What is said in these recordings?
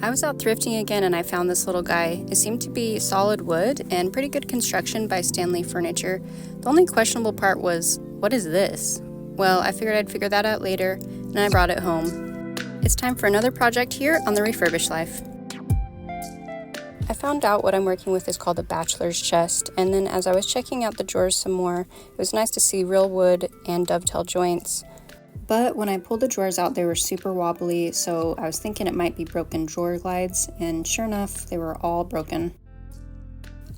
I was out thrifting again and I found this little guy. It seemed to be solid wood and pretty good construction by Stanley Furniture. The only questionable part was, what is this? Well, I figured I'd figure that out later, and I brought it home. It's time for another project here on The Refurbished Life. I found out what I'm working with is called a bachelor's chest, and then as I was checking out the drawers some more, it was nice to see real wood and dovetail joints. But when I pulled the drawers out, they were super wobbly, so I was thinking it might be broken drawer glides, and sure enough, they were all broken.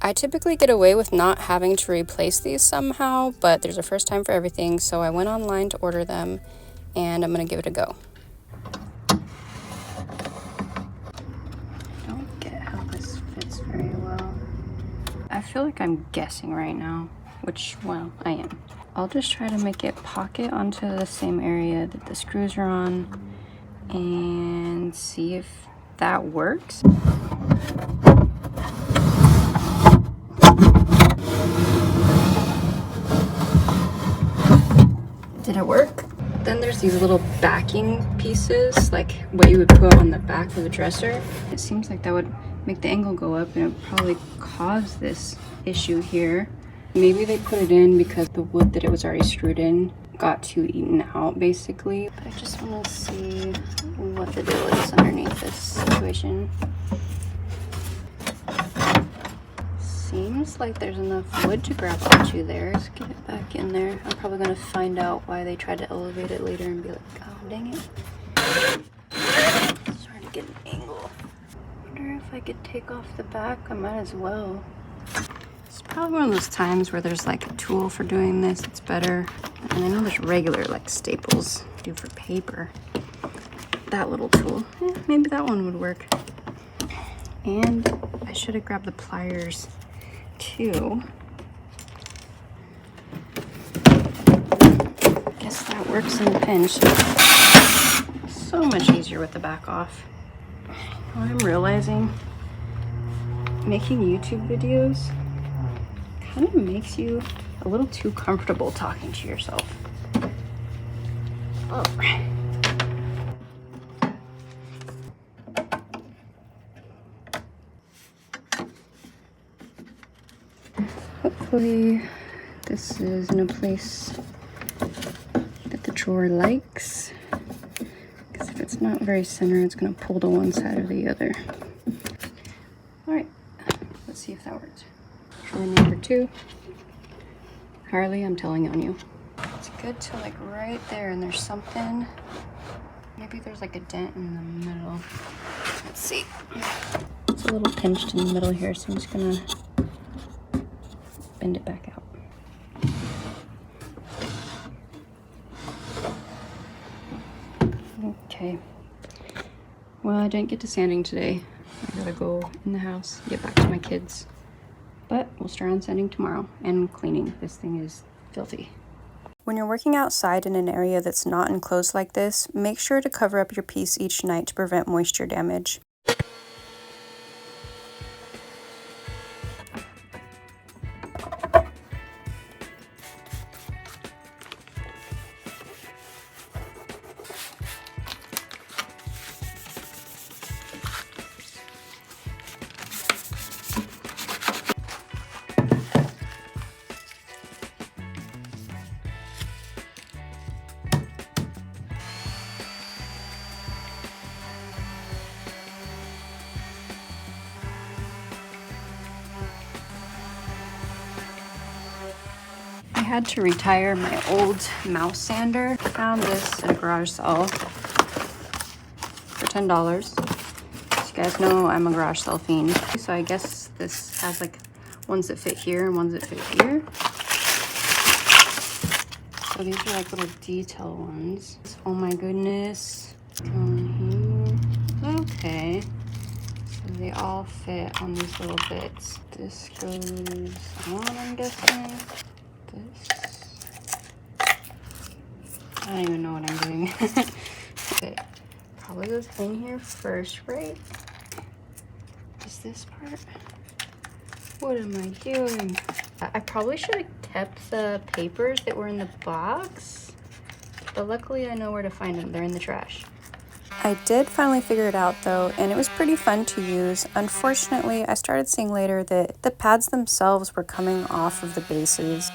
I typically get away with not having to replace these somehow, but there's a first time for everything, so I went online to order them, and I'm gonna give it a go. I don't get how this fits very well. I feel like I'm guessing right now, which, well, I am. I'll just try to make it pocket onto the same area that the screws are on and see if that works. Did it work? Then there's these little backing pieces, like what you would put on the back of the dresser. It seems like that would make the angle go up and it would probably cause this issue here. Maybe they put it in because the wood that it was already screwed in got too eaten out, basically. But I just want to see what the deal is underneath this situation. Seems like there's enough wood to grab onto there. Let's get it back in there. I'm probably going to find out why they tried to elevate it later and be like, oh, dang it. It's hard to get an angle. I wonder if I could take off the back. I might as well. It's probably one of those times where there's like a tool for doing this. It's better. And I know there's regular like staples do for paper. That little tool, maybe that one would work. And I should have grabbed the pliers too. Guess that works in a pinch. So much easier with the back off. What I'm realizing, making YouTube videos kind of makes you a little too comfortable talking to yourself. Oh. Hopefully this is in a place that the drawer likes, because if it's not very center, it's going to pull to one side or the other. Alright, let's see if that works. Drawer number 2. Harley, I'm telling on you. It's good to like right there, and there's something, maybe there's like a dent in the middle. Let's see. It's a little pinched in the middle here, so I'm just gonna bend it back out. Okay. Well, I didn't get to sanding today. I gotta go in the house, get back to my kids. But we'll start on sanding tomorrow and cleaning. This thing is filthy. When you're working outside in an area that's not enclosed like this, make sure to cover up your piece each night to prevent moisture damage. I had to retire my old mouse sander. I found this at a garage sale for $10. As you guys know, I'm a garage sale fiend. So I guess this has like ones that fit here and ones that fit here. So these are like little detail ones. Oh my goodness. Going here. Okay. So they all fit on these little bits. This goes on, I'm guessing. This. I don't even know what I'm doing. Okay, probably goes in here first, right? Is this part? What am I doing? I probably should have kept the papers that were in the box, but luckily I know where to find them. They're in the trash. I did finally figure it out though, and it was pretty fun to use. Unfortunately, I started seeing later that the pads themselves were coming off of the bases.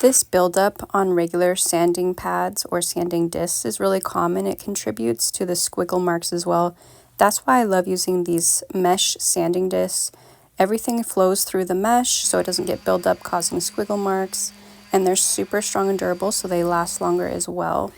This buildup on regular sanding pads or sanding discs is really common. It contributes to the squiggle marks as well. That's why I love using these mesh sanding discs. Everything flows through the mesh so it doesn't get buildup causing squiggle marks, and they're super strong and durable so they last longer as well.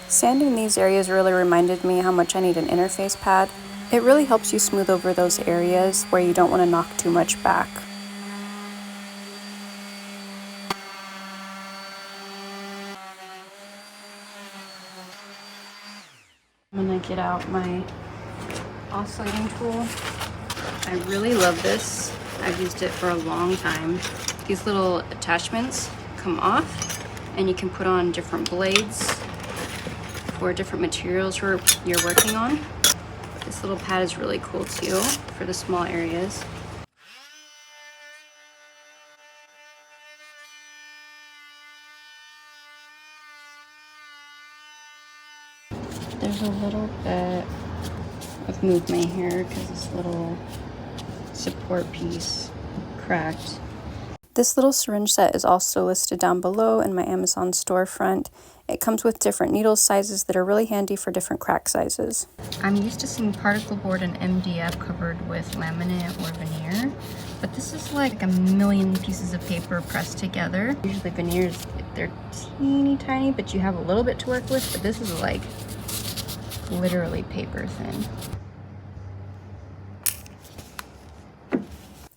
Sanding these areas really reminded me how much I need an interface pad. It really helps you smooth over those areas where you don't want to knock too much back. I'm gonna get out my oscillating tool. I really love this. I've used it for a long time. These little attachments come off and you can put on different blades for different materials you're working on. This little pad is really cool too for the small areas. There's a little bit of movement here because this little support piece cracked. This little syringe set is also listed down below in my Amazon storefront. It comes with different needle sizes that are really handy for different crack sizes. I'm used to seeing particle board and MDF covered with laminate or veneer, but this is like a million pieces of paper pressed together. Usually veneers, they're teeny tiny, but you have a little bit to work with, but this is like literally paper thin.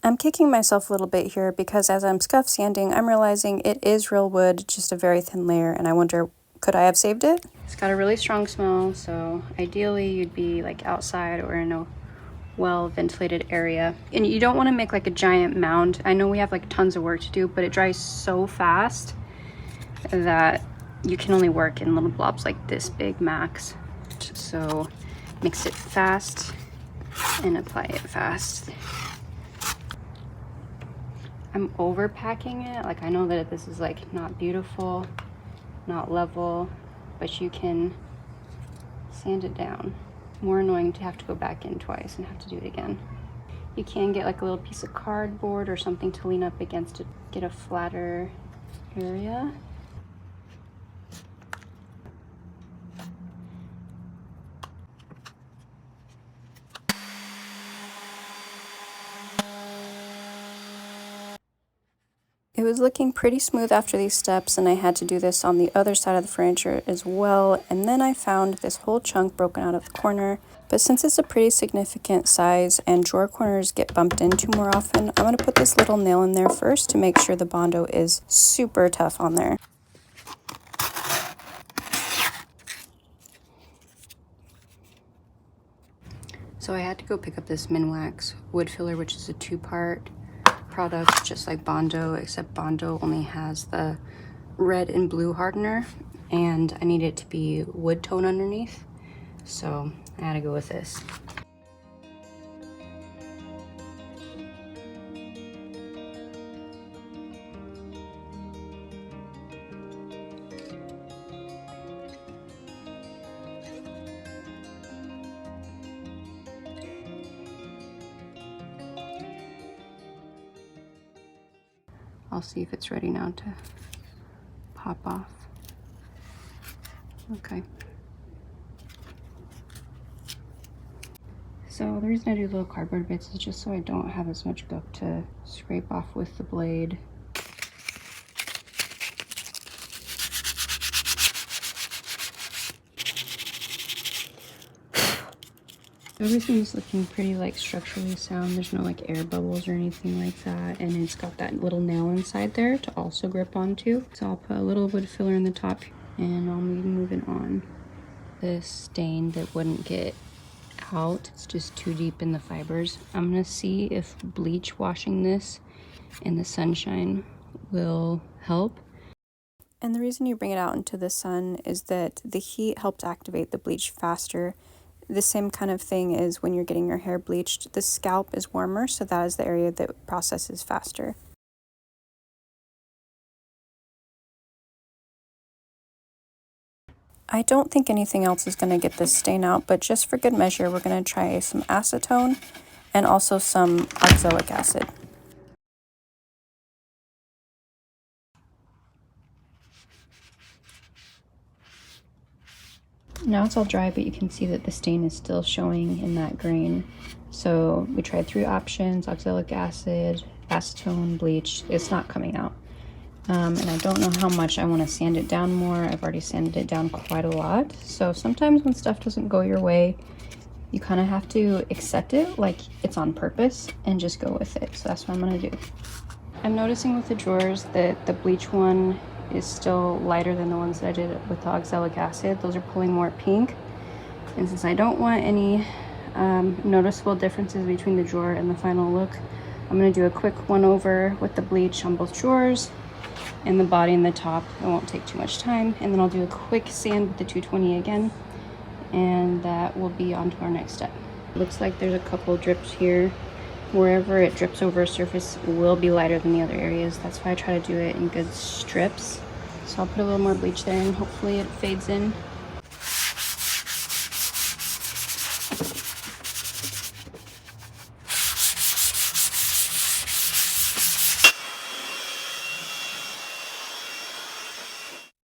I'm kicking myself a little bit here because as I'm scuff sanding, I'm realizing it is real wood, just a very thin layer, and I wonder, could I have saved it? It's got a really strong smell, so ideally you'd be like outside or in a well-ventilated area. And you don't want to make like a giant mound. I know we have like tons of work to do, but it dries so fast that you can only work in little blobs like this big max. So mix it fast and apply it fast. I'm overpacking it. Like I know that this is like not beautiful, not level, but you can sand it down. More annoying to have to go back in twice and have to do it again. You can get like a little piece of cardboard or something to lean up against to get a flatter area. It was looking pretty smooth after these steps, and I had to do this on the other side of the furniture as well, and then I found this whole chunk broken out of the corner. But since it's a pretty significant size and drawer corners get bumped into more often, I'm going to put this little nail in there first to make sure the Bondo is super tough on there. So I had to go pick up this Minwax wood filler, which is a 2-part product just like Bondo, except Bondo only has the red and blue hardener, and I need it to be wood tone underneath, so I had to go with this. I'll see if it's ready now to pop off. Okay. So the reason I do little cardboard bits is just so I don't have as much gunk to scrape off with the blade. Everything's looking pretty like structurally sound. There's no like air bubbles or anything like that, and it's got that little nail inside there to also grip onto. So I'll put a little wood filler in the top and I'll be moving on. This stain that wouldn't get out, it's just too deep in the fibers. I'm gonna see if bleach washing this in the sunshine will help. And the reason you bring it out into the sun is that the heat helps activate the bleach faster. The same kind of thing is when you're getting your hair bleached. The scalp is warmer, so that is the area that processes faster. I don't think anything else is going to get this stain out, but just for good measure, we're going to try some acetone and also some oxalic acid. Now it's all dry, but you can see that the stain is still showing in that grain. So we tried 3 options: oxalic acid, acetone, bleach. It's not coming out. And I don't know how much I want to sand it down more. I've already sanded it down quite a lot. So sometimes when stuff doesn't go your way, you kind of have to accept it like it's on purpose and just go with it. So that's what I'm going to do. I'm noticing with the drawers that the bleach one is still lighter than the ones that I did with the oxalic acid. Those are pulling more pink. And since I don't want any noticeable differences between the drawer and the final look, I'm going to do a quick one over with the bleach on both drawers and the body and the top. It won't take too much time. And then I'll do a quick sand with the 220 again, and that will be on to our next step. Looks like there's a couple drips here. Wherever it drips over a surface will be lighter than the other areas. That's why I try to do it in good strips. So I'll put a little more bleach there and hopefully it fades in.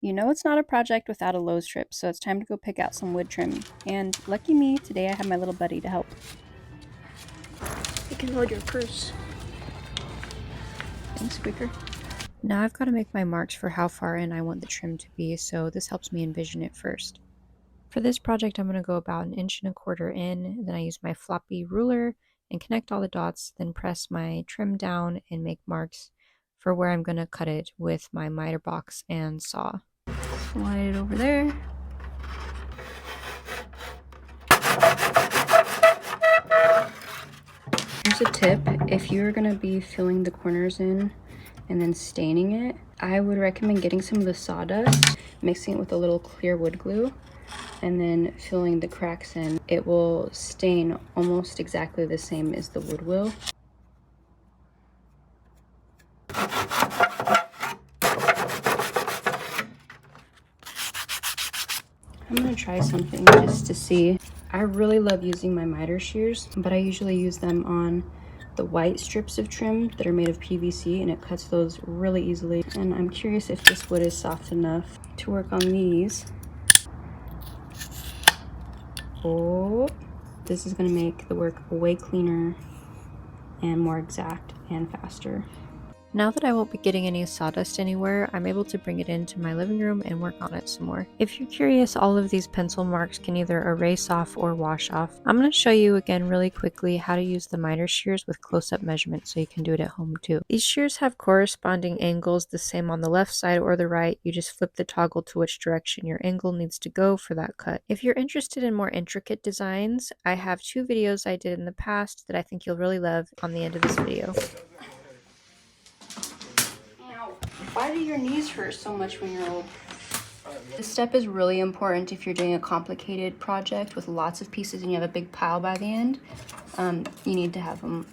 You know it's not a project without a low strip, so it's time to go pick out some wood trim. And lucky me, today I have my little buddy to help. You can hold your purse. Thanks, Squeaker. Now I've got to make my marks for how far in I want the trim to be, so this helps me envision it first. For this project, I'm going to go about 1.25 inches in, then I use my floppy ruler and connect all the dots, then press my trim down and make marks for where I'm going to cut it with my miter box and saw. Slide it over there. Here's a tip: if you're going to be filling the corners in and then staining it, I would recommend getting some of the sawdust, mixing it with a little clear wood glue, and then filling the cracks in. It will stain almost exactly the same as the wood will. I'm gonna try something just to see. I really love using my miter shears, but I usually use them on the white strips of trim that are made of PVC, and it cuts those really easily. And I'm curious if this wood is soft enough to work on these. Oh, this is gonna make the work way cleaner and more exact and faster. Now that I won't be getting any sawdust anywhere, I'm able to bring it into my living room and work on it some more. If you're curious, all of these pencil marks can either erase off or wash off. I'm going to show you again really quickly how to use the miter shears with close-up measurements so you can do it at home too. These shears have corresponding angles the same on the left side or the right. You just flip the toggle to which direction your angle needs to go for that cut. If you're interested in more intricate designs, I have 2 videos I did in the past that I think you'll really love on the end of this video. Why do your knees hurt so much when you're old? This step is really important if you're doing a complicated project with lots of pieces and you have a big pile by the end. You need to have them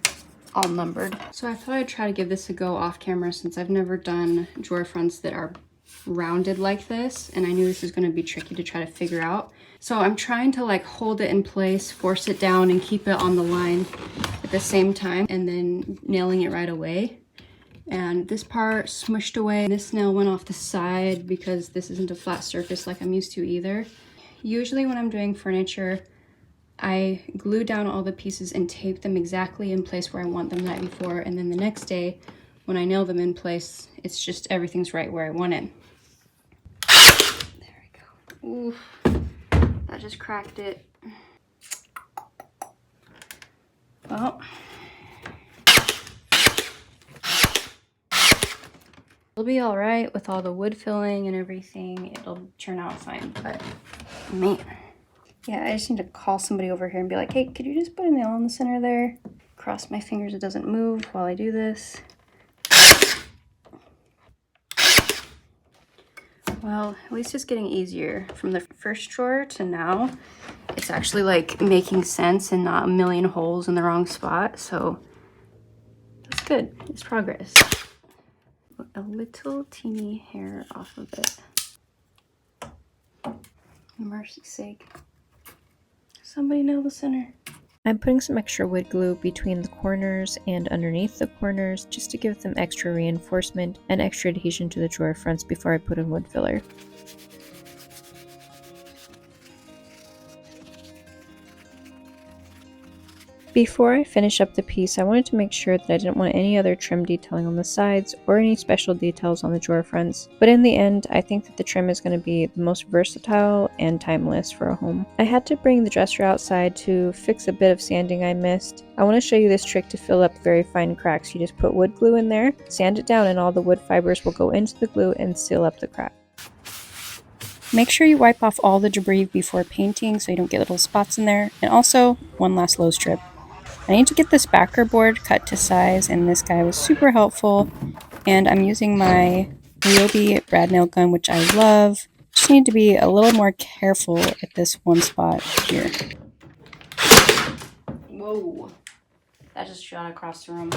all numbered. So I thought I'd try to give this a go off camera since I've never done drawer fronts that are rounded like this, and I knew this was going to be tricky to try to figure out. So I'm trying to like hold it in place, force it down, and keep it on the line at the same time, and then nailing it right away. And this part smushed away. This nail went off the side because this isn't a flat surface like I'm used to either. Usually when I'm doing furniture, I glue down all the pieces and tape them exactly in place where I want them the night before, and then the next day when I nail them in place, it's just everything's right where I want it. There we go. Ooh, that just cracked it. Well, it'll be all right with all the wood filling and everything. It'll turn out fine, but man. Yeah, I just need to call somebody over here and be like, hey, could you just put a nail in the center there? Cross my fingers it doesn't move while I do this. Well, at least it's getting easier. From the first drawer to now, it's actually like making sense and not a million holes in the wrong spot. So that's good. It's progress. A little teeny hair off of it. For mercy's sake. Somebody nail the center. I'm putting some extra wood glue between the corners and underneath the corners just to give them extra reinforcement and extra adhesion to the drawer fronts before I put in wood filler. Before I finish up the piece, I wanted to make sure that I didn't want any other trim detailing on the sides or any special details on the drawer fronts, but in the end, I think that the trim is going to be the most versatile and timeless for a home. I had to bring the dresser outside to fix a bit of sanding I missed. I want to show you this trick to fill up very fine cracks. You just put wood glue in there, sand it down, and all the wood fibers will go into the glue and seal up the crack. Make sure you wipe off all the debris before painting so you don't get little spots in there, and also one last low strip. I need to get this backer board cut to size, and this guy was super helpful, and I'm using my Ryobi brad nail gun, which I love. Just need to be a little more careful at this one spot here. Whoa, that just shot across the room.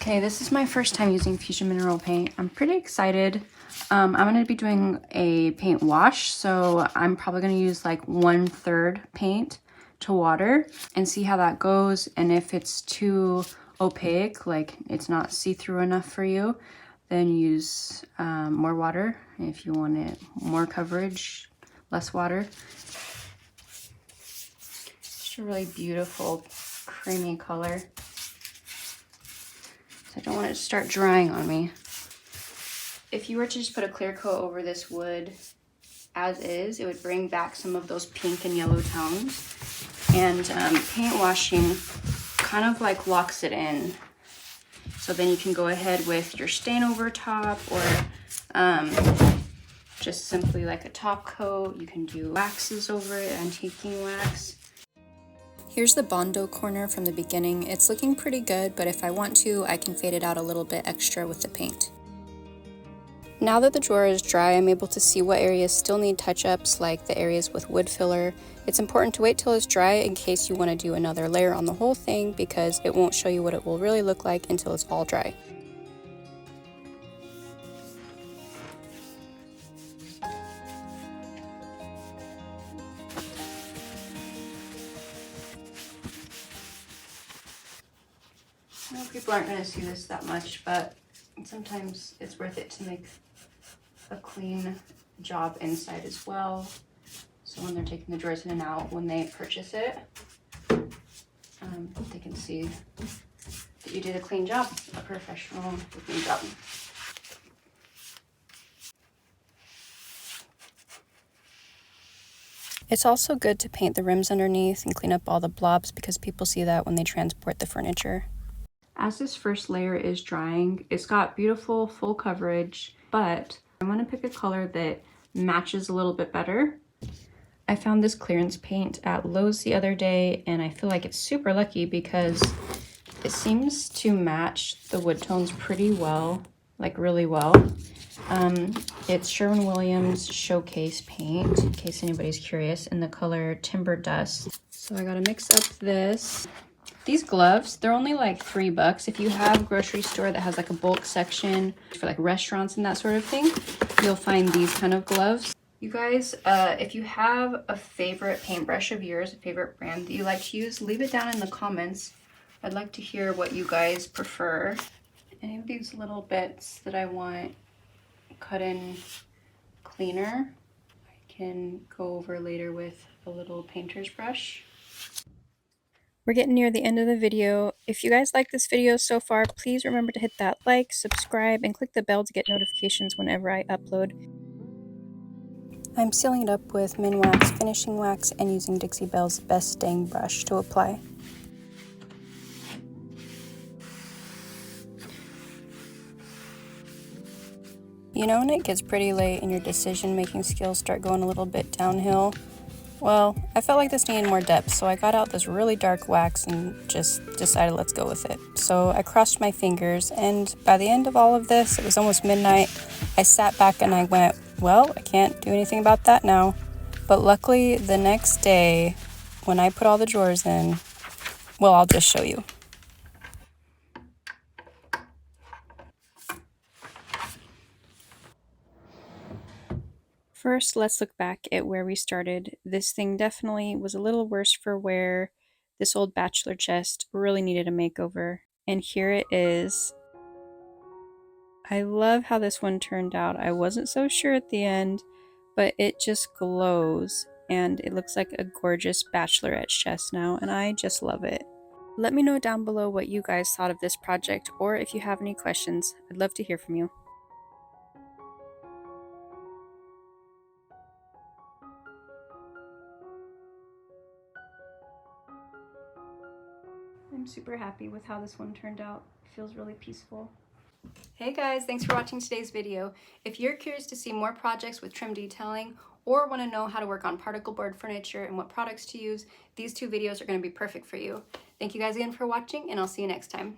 Okay, this is my first time using Fusion Mineral Paint. I'm pretty excited. I'm going to be doing a paint wash, so I'm probably going to use like 1/3 paint to water and see how that goes. And if it's too opaque, like it's not see-through enough for you, then use more water. If you want it more coverage, less water. Just a really beautiful creamy color. I don't want it to start drying on me. If you were to just put a clear coat over this wood as is, it would bring back some of those pink and yellow tones. And paint washing kind of like locks it in. So then you can go ahead with your stain over top, or just simply like a top coat. You can do waxes over it, antiquing wax. Here's the Bondo corner from the beginning. It's looking pretty good, but if I want to, I can fade it out a little bit extra with the paint. Now that the drawer is dry, I'm able to see what areas still need touch-ups, like the areas with wood filler. It's important to wait till it's dry in case you want to do another layer on the whole thing, because it won't show you what it will really look like until it's all dry. I know people aren't going to see this that much, but sometimes it's worth it to make a clean job inside as well. So when they're taking the drawers in and out, when they purchase it, they can see that you did a clean job, a professional looking job. It's also good to paint the rims underneath and clean up all the blobs, because people see that when they transport the furniture. As this first layer is drying, it's got beautiful full coverage, but I want to pick a color that matches a little bit better. I found this clearance paint at Lowe's the other day, and I feel like it's super lucky because it seems to match the wood tones pretty well, like really well. It's Sherwin-Williams Showcase paint, in case anybody's curious, in the color Timber Dust. So I gotta mix up this. These gloves, they're only like $3. If you have a grocery store that has like a bulk section for like restaurants and that sort of thing, you'll find these kind of gloves. You guys, if you have a favorite paintbrush of yours, a favorite brand that you like to use, leave it down in the comments. I'd like to hear what you guys prefer. Any of these little bits that I want cut in cleaner, I can go over later with a little painter's brush. We're getting near the end of the video. If you guys like this video so far, please remember to hit that like, subscribe, and click the bell to get notifications whenever I upload. I'm sealing it up with Minwax finishing wax and using Dixie Belle's Best Staying Brush to apply. You know when it gets pretty late and your decision-making skills start going a little bit downhill? Well, I felt like this needed more depth, so I got out this really dark wax and just decided let's go with it. So I crossed my fingers, and by the end of all of this, it was almost midnight, I sat back and I went, well, I can't do anything about that now. But luckily, the next day, when I put all the drawers in, well, I'll just show you. First, let's look back at where we started. This thing definitely was a little worse for wear. This old bachelor chest really needed a makeover. And here it is. I love how this one turned out. I wasn't so sure at the end, but it just glows. And it looks like a gorgeous bachelorette chest now, and I just love it. Let me know down below what you guys thought of this project, or if you have any questions. I'd love to hear from you. I'm super happy with how this one turned out. It feels really peaceful. Hey guys, thanks for watching today's video. If you're curious to see more projects with trim detailing or want to know how to work on particle board furniture and what products to use, these two videos are going to be perfect for you. Thank you guys again for watching, and I'll see you next time.